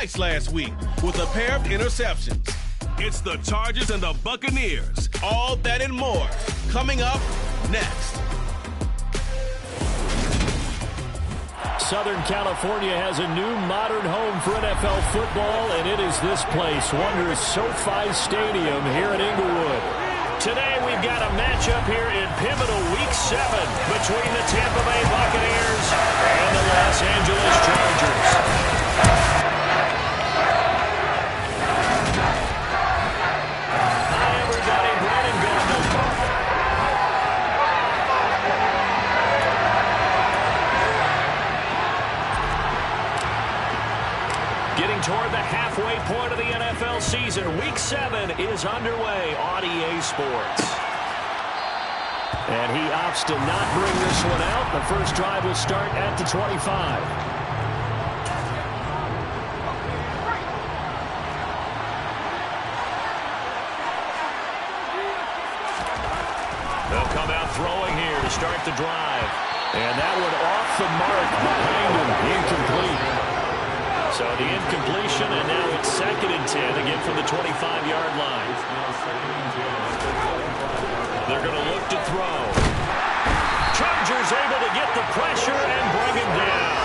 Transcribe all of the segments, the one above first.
last week with a pair of interceptions. It's the Chargers and the Buccaneers. All that and more coming up next. Southern California has a new modern home for NFL football, and it is this place, wondrous SoFi Stadium here in Inglewood. Today we've got a matchup here in pivotal Week 7 between the Tampa Bay Buccaneers and the Los Angeles Chargers. Toward the halfway point of the NFL season. Week 7 is underway on EA Sports. And he opts to not bring this one out. The first drive will start at the 25. They'll come out throwing here to start the drive. And that one off the mark behind him. Incomplete. So the incompletion, and now it's 2nd and 10, again from the 25-yard line. They're going to look to throw. Chargers able to get the pressure and bring him down.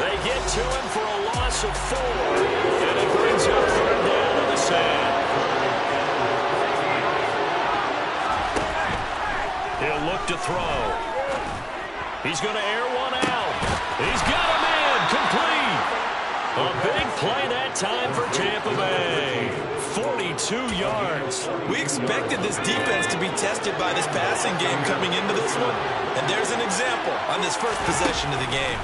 They get to him for a loss of 4, and it brings up 3rd down on the sand. He'll look to throw. He's going to air one out. He's got him in, complete. A big play that time for Tampa Bay. 42 yards. We expected this defense to be tested by this passing game coming into this one. And there's an example on this first possession of the game.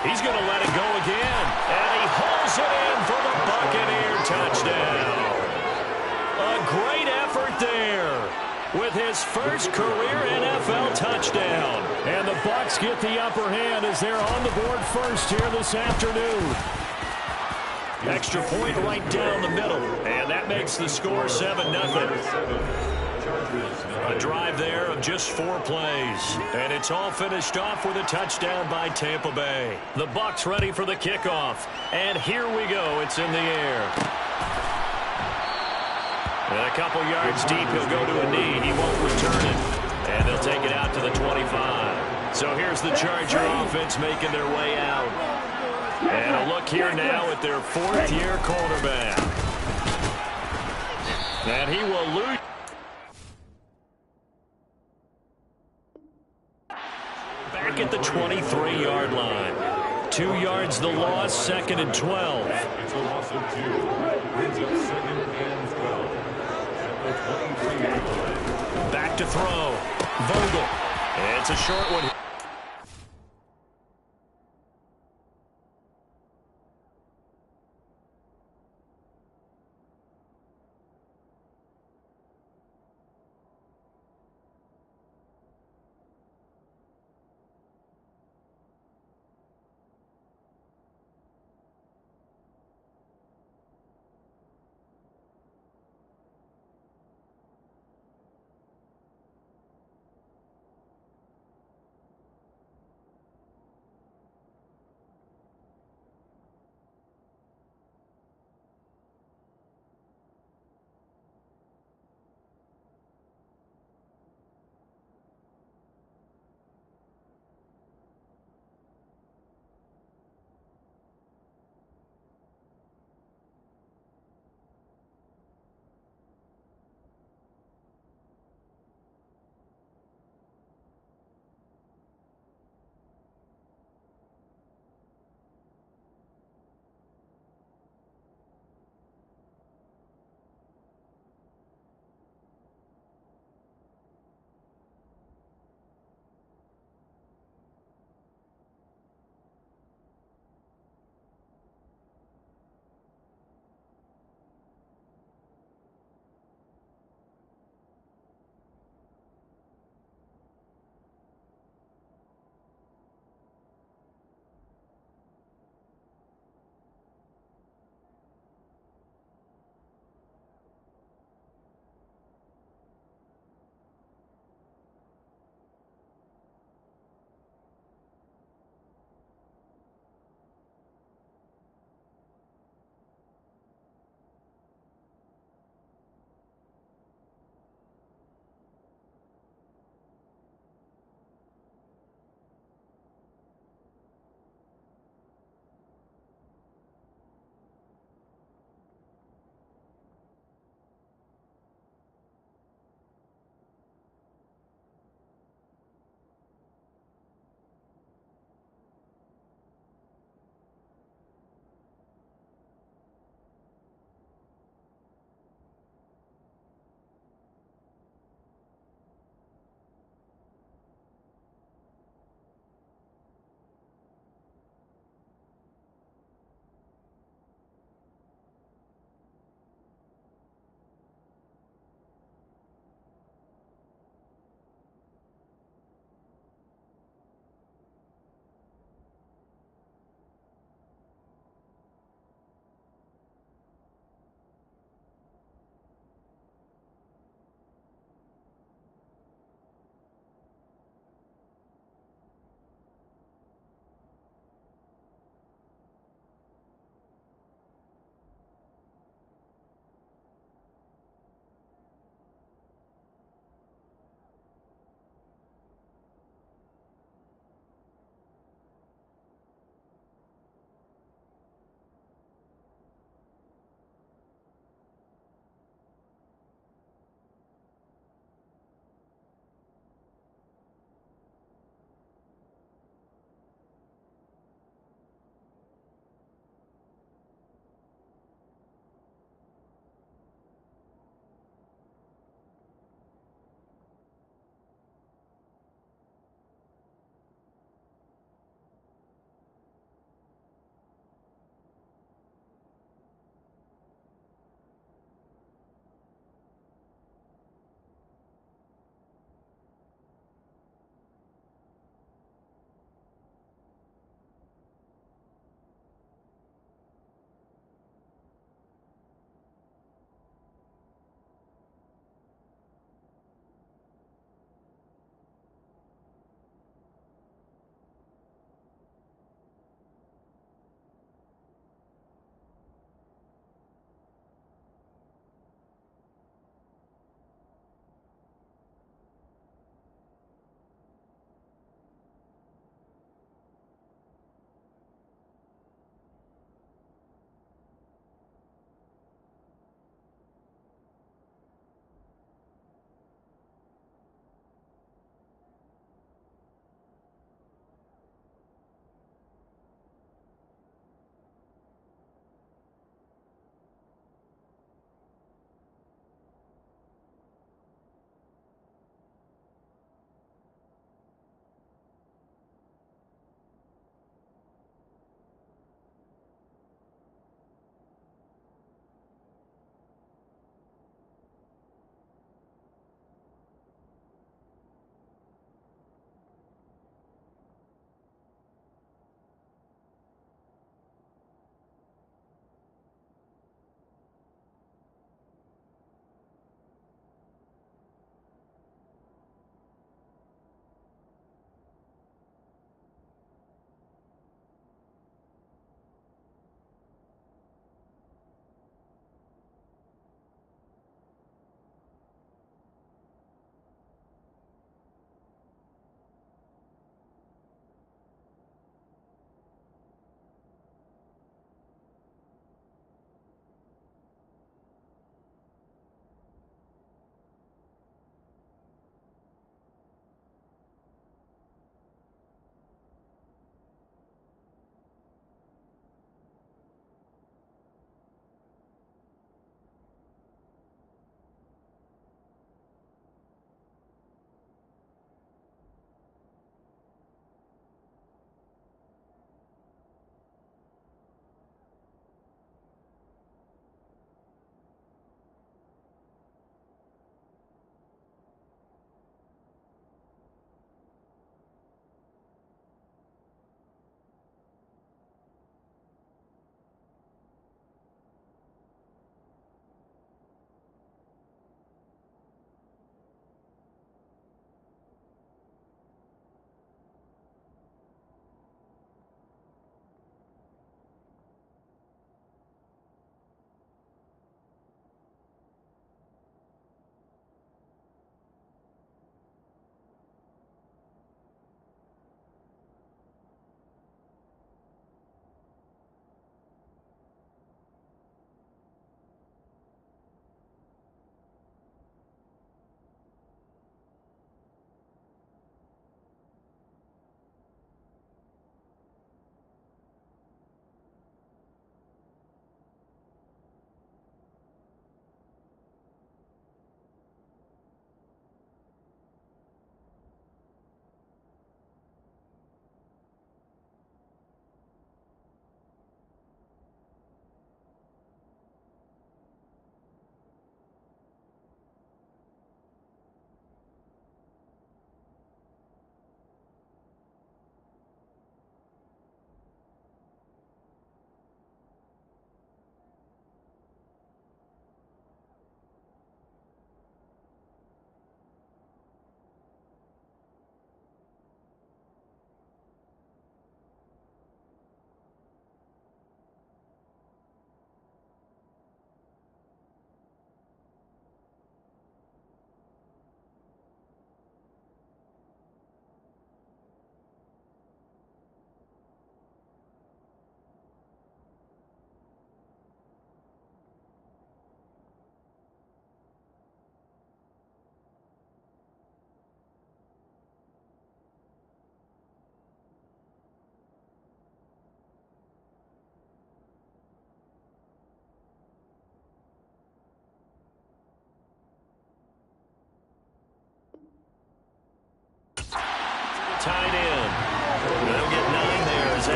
He's going to let it go again. And he hauls it in for the Buccaneer touchdown. A great effort there with his first career NFL touchdown. And the Bucs get the upper hand as they're on the board first here this afternoon. Extra point right down the middle. And that makes the score 7-0. A drive there of just 4 plays. And it's all finished off with a touchdown by Tampa Bay. The Bucs ready for the kickoff. And here we go. It's in the air. And a couple yards deep, he'll go to a knee. He won't return it. And they'll take it out to the 25. So here's the Charger offense making their way out. And a look here now at their 4th-year quarterback. And he will lose. Back at the 23-yard line. 2 yards the loss, 2nd and 12. It's a loss of 2. Brings up 2nd and 12. Back to throw. Vogel. It's a short one.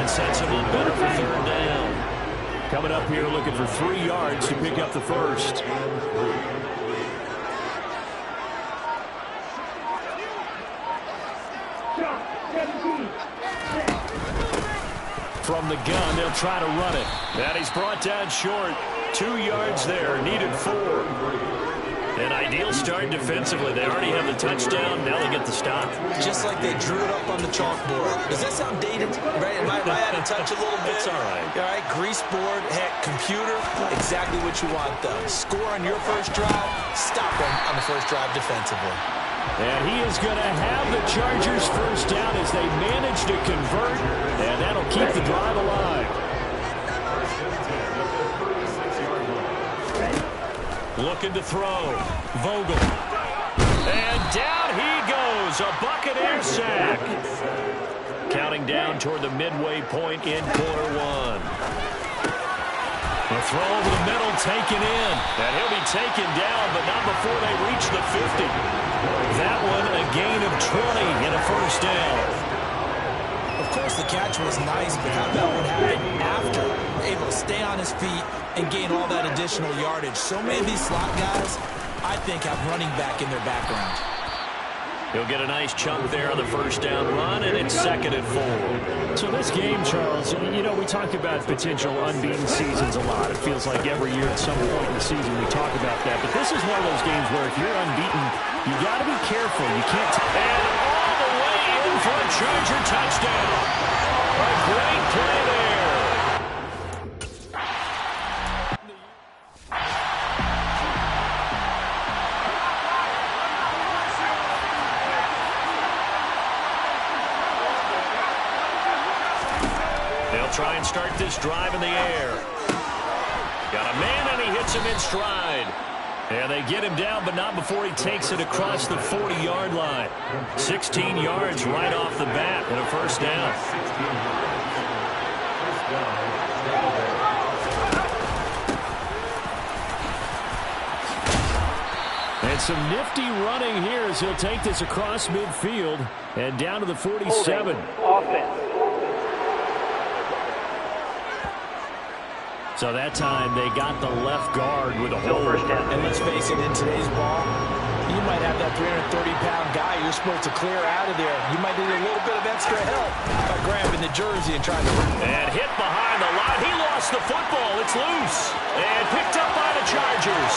and sets him up better for third down. Coming up here looking for 3 yards to pick up the first. From the gun, they'll try to run it. And he's brought down short. 2 yards there, needed 4. An ideal start defensively. They already have the touchdown. Now they get the stop. Just like they drew it up on the chalkboard. Does that sound dated? Right? Am I out of touch a little bit? It's all right. All right, grease board, heck, computer, exactly what you want, though. Score on your first drive, stop them on the first drive defensively. And he is going to have the Chargers first down as they manage to convert, and that'll keep the drive alive. Looking to throw. Vogel. And down he goes. A Buccaneer sack. Counting down toward the midway point in quarter 1. A throw over the middle, taken in. And he'll be taken down, but not before they reach the 50. That one a gain of 20 and a first down. Of course, the catch was nice, but how about what happened after? Able to stay on his feet and gain all that additional yardage. So many of these slot guys, I think, have running back in their background. He'll get a nice chunk there on the first down run, and it's 2nd and 4. So this game, Charles, you know, we talk about potential unbeaten seasons a lot. It feels like every year at some point in the season we talk about that. But this is one of those games where if you're unbeaten, you got to be careful. You can't. And all the way in for a Charger touchdown. A great play there. Try and start this drive in the air. Got a man, and he hits him in stride. And they get him down, but not before he takes it across the 40-yard line. 16 yards right off the bat and a first down. And some nifty running here as he'll take this across midfield and down to the 47. Offense. So that time they got the left guard with a hold. And let's face it, in today's ball, you might have that 330-pound guy you're supposed to clear out of there. You might need a little bit of extra help by grabbing the jersey and trying to run. And hit behind the line. He lost the football. It's loose. And picked up by the Chargers.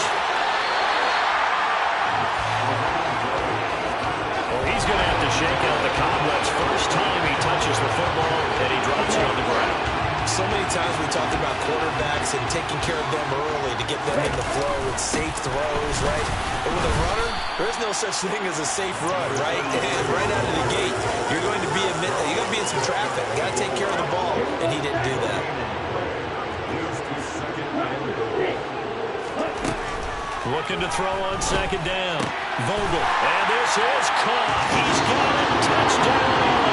Well, he's going to have to shake out the cobwebs. First time he touches the football, and he drops it on the ground. So many times we talked about quarterbacks and taking care of them early to get them in the flow with safe throws, right? But with a runner, there's no such thing as a safe run, right? And right out of the gate, you're going to be in some traffic. You got to take care of the ball, and he didn't do that. Looking to throw on 2nd down. Vogel, and this is caught. He's got it. Touchdown.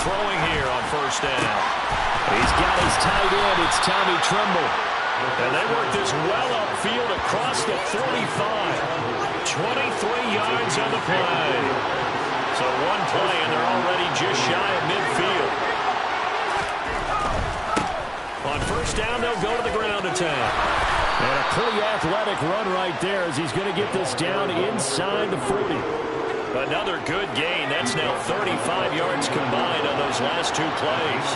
Throwing here on first down. He's got his tight end. It's Tommy Tremble. And they work this well upfield across the 45. 23 yards on the play. So one play, and they're already just shy of midfield. On first down, they'll go to the ground attack. And a pretty athletic run right there as he's going to get this down inside the 40. Another good gain. That's now 35 yards combined on those last 2 plays.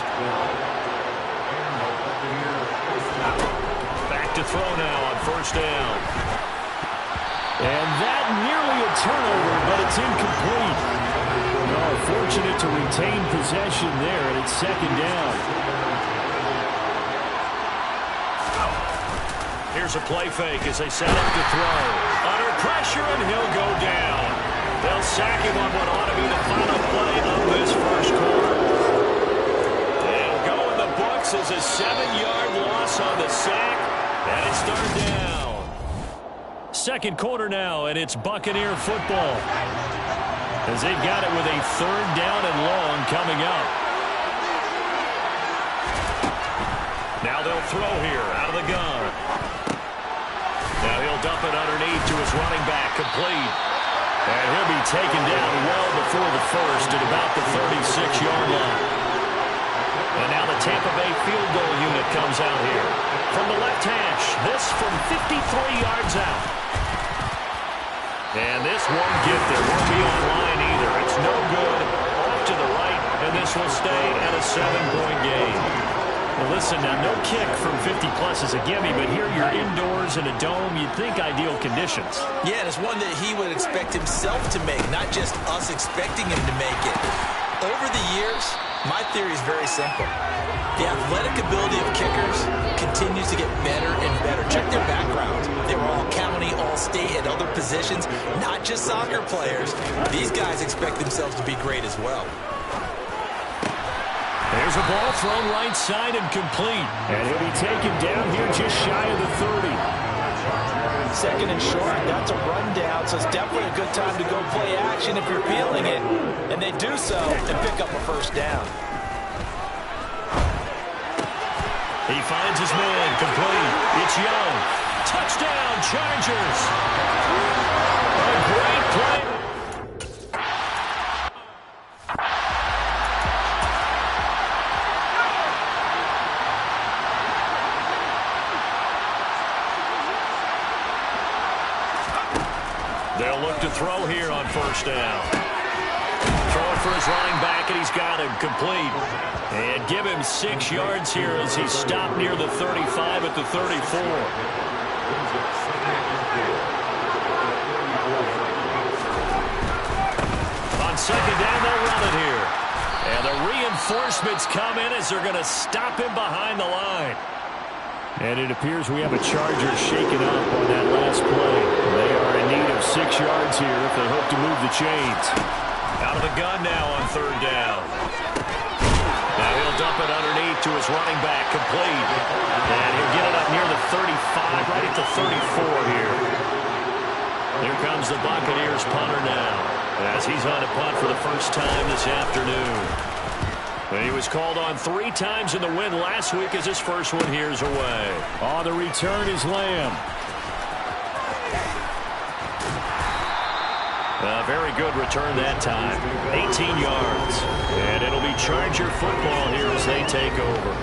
Back to throw now on first down. And that nearly a turnover, but it's incomplete. Oh, fortunate to retain possession there, and it's 2nd down. Here's a play fake as they set up to throw. Under pressure, and he'll go down. They'll sack him on what ought to be the final play of this first quarter. They'll go in the books as a 7-yard loss on the sack, and it's 3rd down. 2nd quarter now, and it's Buccaneer football. As they've got it with a 3rd down and long coming up. throw here out of the gun. Now he'll dump it underneath to his running back, complete. And he'll be taken down well before the first at about the 36-yard line. And now the Tampa Bay field goal unit comes out here. From the left hash, this from 53 yards out. And this won't get there. Won't be on line either. It's no good. Off to the right, and this will stay at a 7-point game. Well, listen, now no kick from 50-plus is a gimme, but here you're indoors in a dome. You'd think ideal conditions. Yeah, and it's one that he would expect himself to make, not just us expecting him to make it. Over the years, my theory is very simple. The athletic ability of kickers continues to get better and better. Check their backgrounds. They were all county, all state, at other positions, not just soccer players. These guys expect themselves to be great as well. There's a ball thrown right side and complete. And he'll be taken down here just shy of the 30. Second and short, that's a rundown, so it's definitely a good time to go play action if you're feeling it. And they do so and pick up a first down. He finds his man, complete. It's Young. Touchdown, Chargers. A great play. They'll look to throw here on first down. Throwing for his running back, and he's got him complete. And give him 6 yards here as he's stopped near the 35 at the 34. On second down, they'll run it here. And the reinforcements come in as they're going to stop him behind the line. And it appears we have a Charger shaken up on that last play. They are in need of 6 yards here if they hope to move the chains. Out of the gun now on third down. Now he'll dump it underneath to his running back, complete. And he'll get it up near the 35, right at the 34 here. Here comes the Buccaneers punter now, as he's on a punt for the first time this afternoon. And he was called on 3 times in the win last week as his first one here's away. On the return is Lamb. A very good return that time. 18 yards. And it'll be Charger football here as they take over.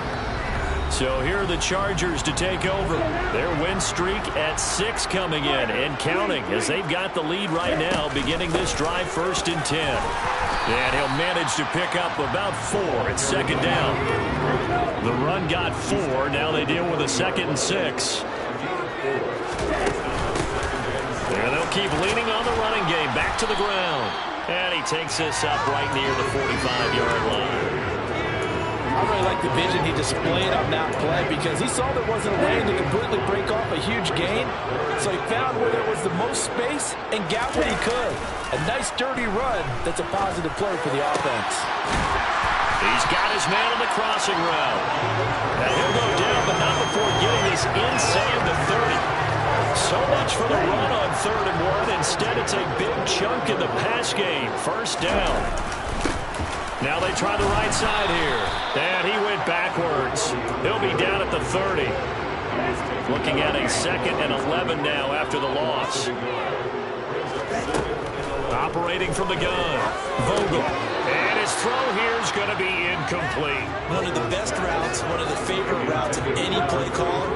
So here are the Chargers to take over. Their win streak at 6 coming in and counting as they've got the lead right now beginning this drive 1st and 10. And he'll manage to pick up about 4 at second down. The run got 4. Now they deal with a 2nd and 6. And they'll keep leaning on the running game. Back to the ground. And he takes this up right near the 45-yard line. I really like the vision he displayed on that play because he saw there wasn't a lane to completely break off a huge gain. So he found where there was the most space and got what he could. A nice, dirty run that's a positive play for the offense. He's got his man on the crossing route. Now he'll go down, but not before getting this inside the 30. So much for the run on 3rd and 1. Instead, it's a big chunk in the pass game. First down. Now they try the right side here. And he went backwards. He'll be down at the 30. Looking at a 2nd and 11 now after the loss. Operating from the gun. Vogel. And his throw here is going to be incomplete. One of the best routes, one of the favorite routes of any play caller.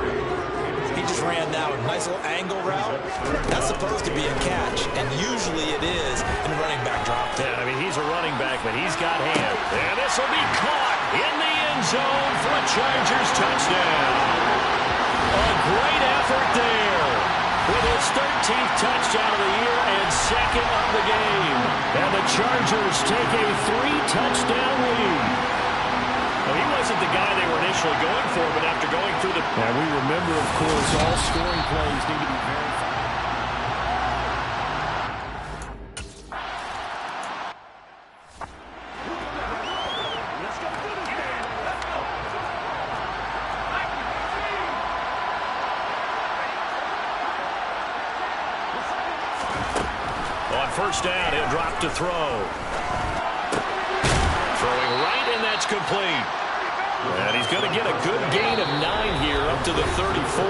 He just ran that one. Nice little angle route. That's supposed to be a catch, and usually it is in a running back drop. Yeah, I mean, he's a running back, but he's got hand. And this will be caught in the end zone for a Chargers touchdown. A great effort there with his 13th touchdown of the year and 2nd of the game. And the Chargers take a 3-touchdown lead. Well, he wasn't the guy they were initially going for, but after going through the... Now, we remember, of course, all scoring plays need to be verified. On first down, he'll drop to throw. Throwing right, and that's complete. And he's going to get a good gain of 9 here up to the 34.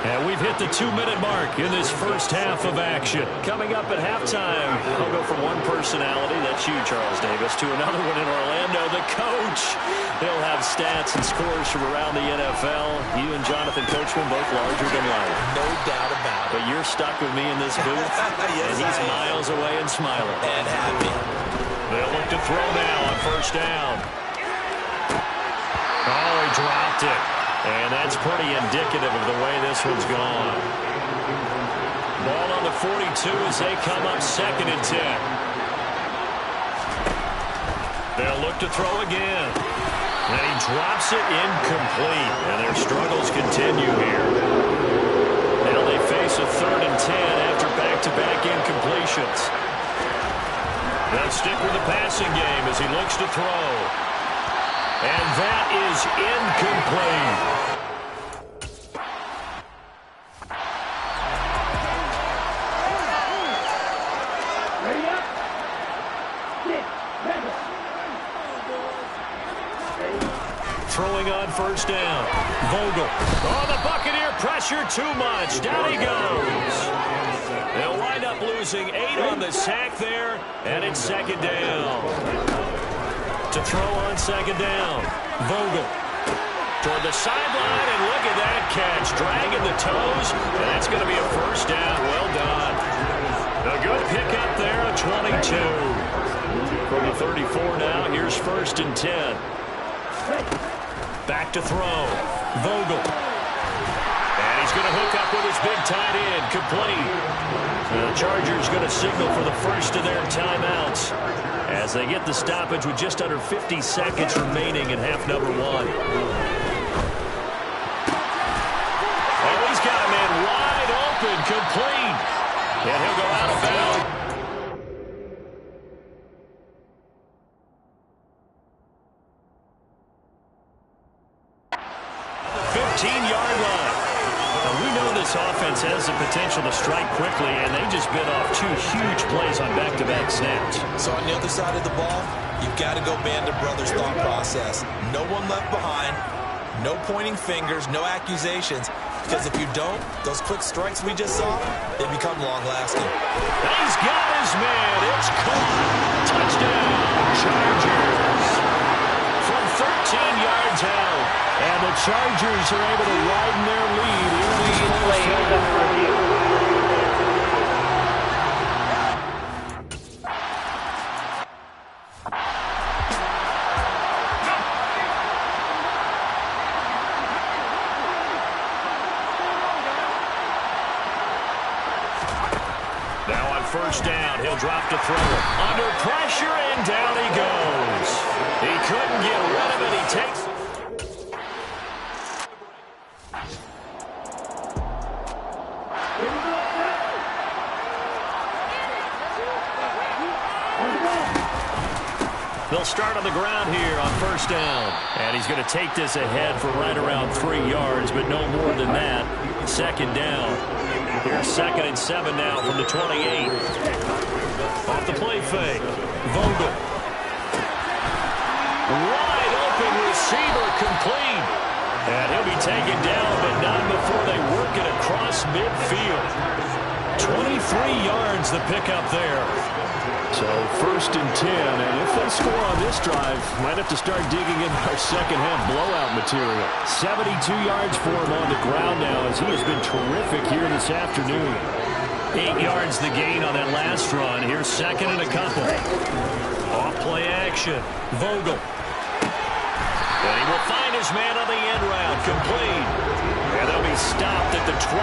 And we've hit the 2-minute mark in this first half of action. Coming up at halftime, I'll go from one personality, that's you, Charles Davis, to another one in Orlando, the coach. He'll have stats and scores from around the NFL. You and Jonathan Coachman both larger than life. No doubt about it. But you're stuck with me in this booth, yes, and he's miles away and smiling. And happy. They'll look to throw now on first down. Oh, he dropped it. And that's pretty indicative of the way this one's gone. Ball on the 42 as they come up 2nd and 10. They'll look to throw again. And he drops it incomplete. And their struggles continue here. Now they face a 3rd and 10 after back-to-back incompletions. They'll stick with the passing game as he looks to throw. And that is incomplete. Throwing on first down. Vogel. Oh, the Buccaneer pressure too much. Down he goes. They'll wind up losing 8 on the sack there, and it's 2nd down. To throw on 2nd down. Vogel toward the sideline, and look at that catch. Dragging the toes, and that's going to be a first down. Well done. A good pickup there, a 22. From the 34 now, here's 1st and 10. Back to throw. Vogel. And he's going to hook up with his big tight end. Complete. The Chargers going to signal for the first of their timeouts as they get the stoppage with just under 50 seconds remaining in half number 1. Oh, he's got a man wide open, complete. And he'll go out of bounds. 15-yard line. Now, we know this offense has the potential to strike quickly, and they just bit off 2 huge plays on back-to-back snaps. So on the other side of the ball, you've got to go Band of Brothers thought process. No one left behind, no pointing fingers, no accusations, because if you don't, those quick strikes we just saw, they become long-lasting. He's got his man. It's caught. Touchdown, Chargers. From 13 yards out, and the Chargers are able to widen their lead. Now on first down, he'll drop to throw. Under pressure, and down he goes. He couldn't get rid of it. He takes it. They'll start on the ground here on first down. And he's going to take this ahead for right around 3 yards, but no more than that. 2nd down. Here's 2nd and 7 now from the 28. Off the play fake. Vogel. Wide open receiver, complete. And he'll be taken down, but not before they work it across midfield. 23 yards the pickup there. So 1st and 10, and if they score on this drive, might have to start digging in our second half blowout material. 72 yards for him on the ground now, as he has been terrific here this afternoon. 8 yards the gain on that last run. Here's 2nd and a couple. Off play action. Vogel. And he will find his man on the end round. Complete. And they'll be stopped at the 28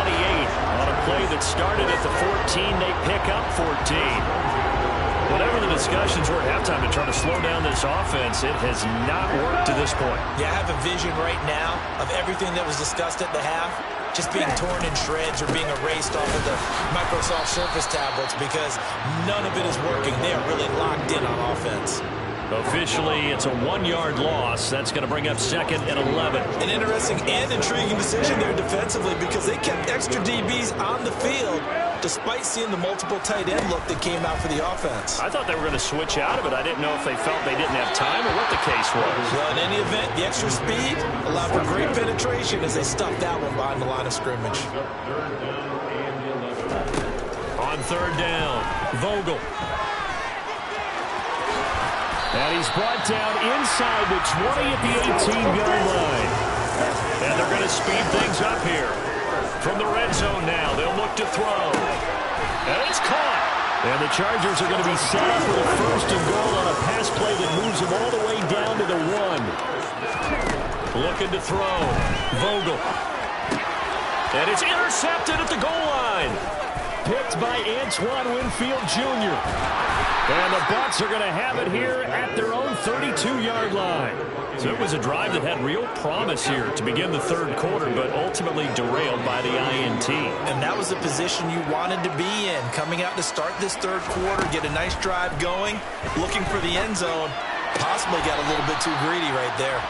on a play that started at the 14. They pick up 14. Whatever the discussions were at halftime to try to slow down this offense, it has not worked to this point. Yeah, I have a vision right now of everything that was discussed at the half just being torn in shreds or being erased off of the Microsoft Surface tablets because none of it is working. They are really locked in on offense. Officially, it's a 1-yard loss. That's going to bring up 2nd and 11. An interesting and intriguing decision there defensively because they kept extra DBs on the field despite seeing the multiple tight end look that came out for the offense. I thought they were going to switch out of it. I didn't know if they felt they didn't have time or what the case was. Well, in any event, the extra speed allowed for great penetration as they stuffed that one behind the line of scrimmage. On third down, Vogel. And he's brought down inside the 20 at the 18-yard line. And they're going to speed things up here. From the red zone now, they'll look to throw. And it's caught. And the Chargers are going to be set up for the first and goal on a pass play that moves them all the way down to the 1. Looking to throw. Vogel. And it's intercepted at the goal line. Picked by Antoine Winfield Jr. And the Bucs are going to have it here at their own 32-yard line. So it was a drive that had real promise here to begin the third quarter, but ultimately derailed by the INT. And that was the position you wanted to be in. Coming out to start this third quarter, get a nice drive going, looking for the end zone. Possibly got a little bit too greedy right there.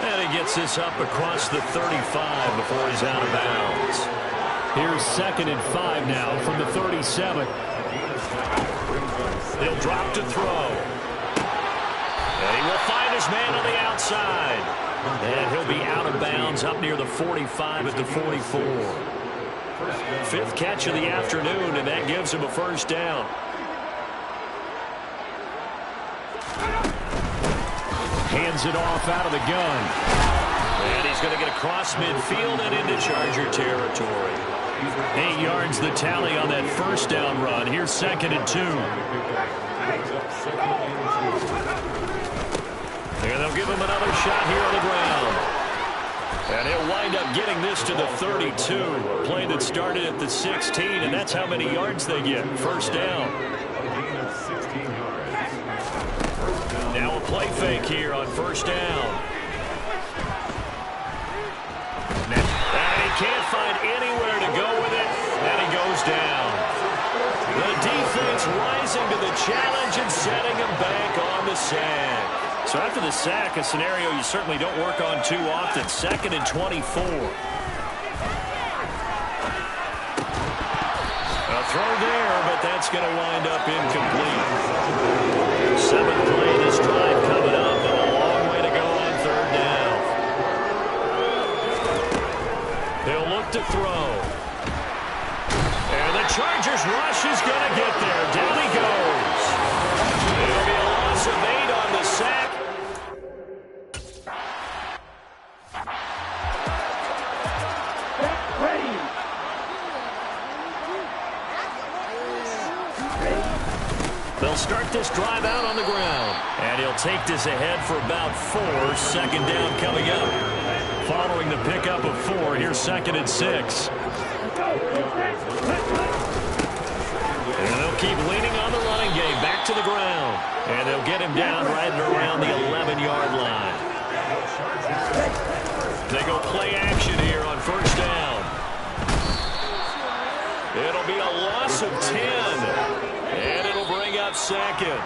And he gets this up across the 35 before he's out of bounds. Here's 2nd and 5 now from the 37. He'll drop to throw. And he will find his man on the outside. And he'll be out of bounds up near the 45 at the 44. 5th catch of the afternoon, and that gives him a first down. Hands it off out of the gun. And he's going to get across midfield and into Charger territory. 8 yards the tally on that first down run. Here's 2nd and 2. And they'll give him another shot here on the ground. And he'll wind up getting this to the 32. A play that started at the 16, and that's how many yards they get. First down. Now a play fake here on first down. And he can't find anywhere to go with it, and he goes down. The defense rising to the challenge and setting him back on the sack. So after the sack, a scenario you certainly don't work on too often. 2nd and 24. A throw there, but that's going to wind up incomplete. 7th play of this drive coming up, and a long way to go on third down. They'll look to throw. And the Chargers rush is going to get there. Down he goes. It'll be a loss of 8 on the sack. They'll start this drive out on the ground. And he'll take this ahead for about 4. 2nd down coming up. Following the pickup of 4, here's 2nd and 6. And they'll keep leaning on the running game. Back to the ground. And they'll get him down right around the 11-yard line. They go play action here on first down. It'll be a loss of 10. And it'll bring up 2nd.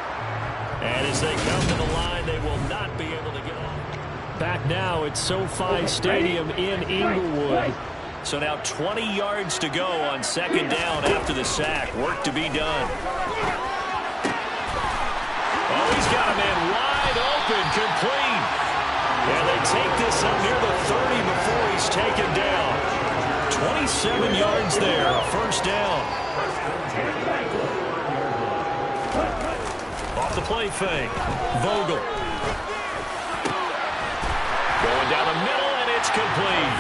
And as they come to the line, they will not be able to get off. Back now at SoFi Stadium in Inglewood. So now 20 yards to go on 2nd down after the sack. Work to be done. Oh, he's got a man wide open, complete. And they take this up near the 30 before he's taken down. 27 yards there, first down. Off the play fake, Vogel. Going down the middle, and it's complete.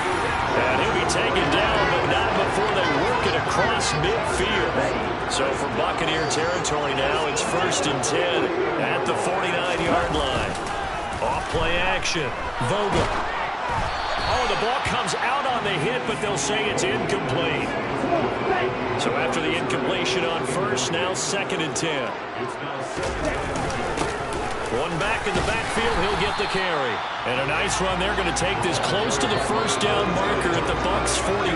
And he'll be taken down, but not before they work it across midfield. So from Buccaneer territory now, it's 1st and 10 at the 49-yard line. Off play action, Vogel. Oh, the ball comes out on the hit, but they'll say it's incomplete. So after the incompletion on first, now 2nd and 10. One back in the backfield, he'll get the carry. And a nice run. They're going to take this close to the first down marker at the Bucs 41.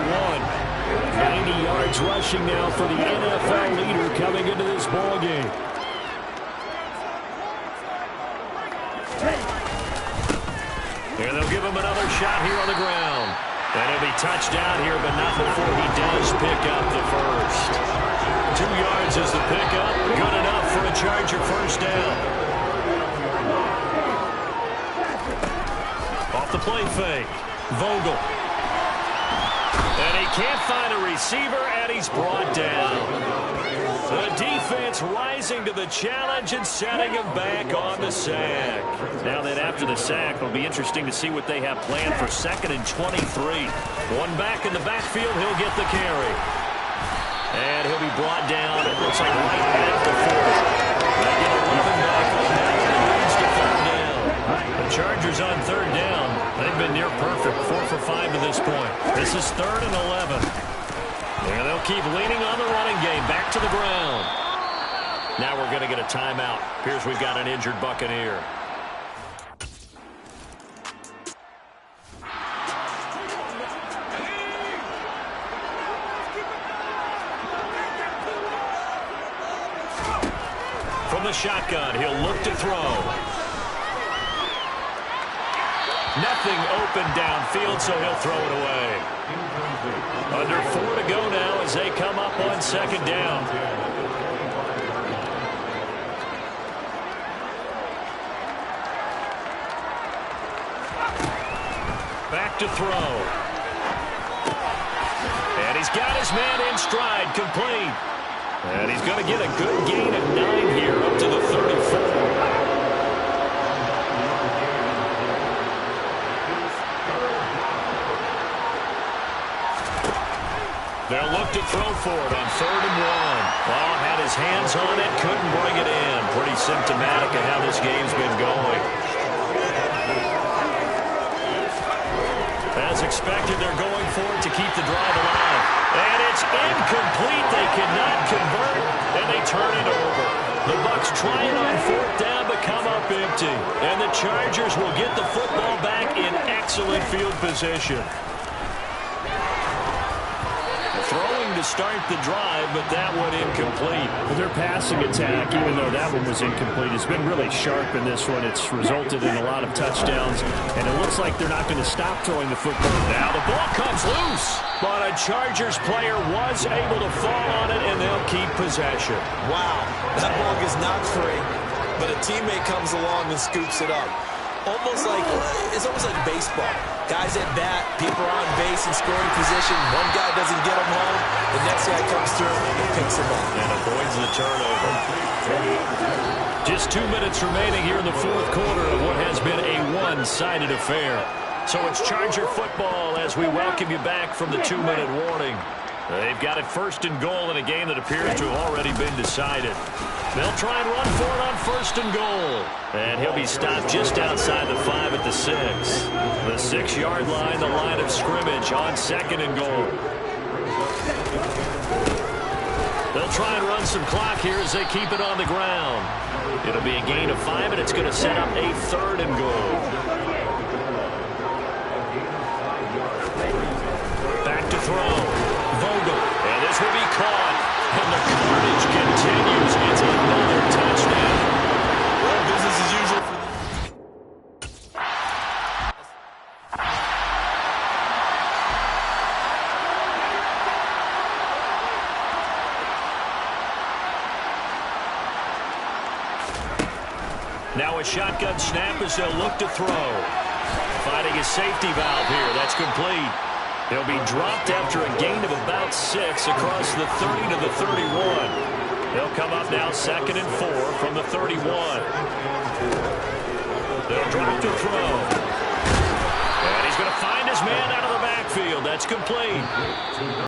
90 yards rushing now for the NFL leader coming into this ball game. And they'll give him another shot here on the ground. And he'll be touched down here, but not before he does pick up the first. 2 yards is the pickup. Good enough for a Charger first down. Off the play fake. Vogel. And he can't find a receiver, and he's brought down. The defense rising to the challenge and setting him back on the sack. Now then, after the sack, it'll be interesting to see what they have planned for 2nd and 23. One back in the backfield, he'll get the carry. And he'll be brought down, it looks like right at the 40. They get 11 back on that, and it leads to 3rd down. The Chargers on 3rd down. They've been near perfect, 4 for 5 to this point. This is 3rd and 11. And they'll keep leaning on the running game. Back to the ground. Now we're going to get a timeout. Appears we've got an injured Buccaneer. From the shotgun, he'll look to throw. Nothing open downfield, so he'll throw it away. Under 4 to go now as they come up on 2nd down. Back to throw. And he's got his man in stride, complete. And he's going to get a good gain of 9 here up to the 34. They'll look to throw for it on 3rd and 1. Ball had his hands on it, couldn't bring it in. Pretty symptomatic of how this game's been going. As expected, they're going for it to keep the drive alive. And it's incomplete. They cannot convert, and they turn it over. The Bucs try it on 4th down, but come up empty. And the Chargers will get the football back in excellent field position. Throwing to start the drive, but that one incomplete. Well, their passing attack, even though that one was incomplete, has been really sharp in this one. It's resulted in a lot of touchdowns, and it looks like they're not going to stop throwing the football. Now the ball comes loose, but a Chargers player was able to fall on it, and they'll keep possession. Wow, that ball gets knocked free, but a teammate comes along and scoops it up. It's almost like baseball. Guys at bat, people are on base in scoring position. One guy doesn't get them home. The next guy comes through and picks him up. And avoids the turnover. Just 2 minutes remaining here in the 4th quarter of what has been a one-sided affair. So it's Charger football as we welcome you back from the 2-minute warning. They've got it 1st and goal in a game that appears to have already been decided. They'll try and run for it on 1st and goal. And he'll be stopped just outside the 5 at the 6. The 6-yard line, the line of scrimmage on 2nd and goal. They'll try and run some clock here as they keep it on the ground. It'll be a gain of 5, and it's going to set up a 3rd and goal. Back to throw. Vogel, and this will be caught, and the carnage continues. It's another touchdown. Well, business as usual for Now a shotgun snap as they'll look to throw. Finding a safety valve here. That's complete. He'll be dropped after a gain of about 6 across the 30 to the 31. They'll come up now 2nd and 4 from the 31. They'll drop to throw. And he's going to find his man out of the backfield. That's complete.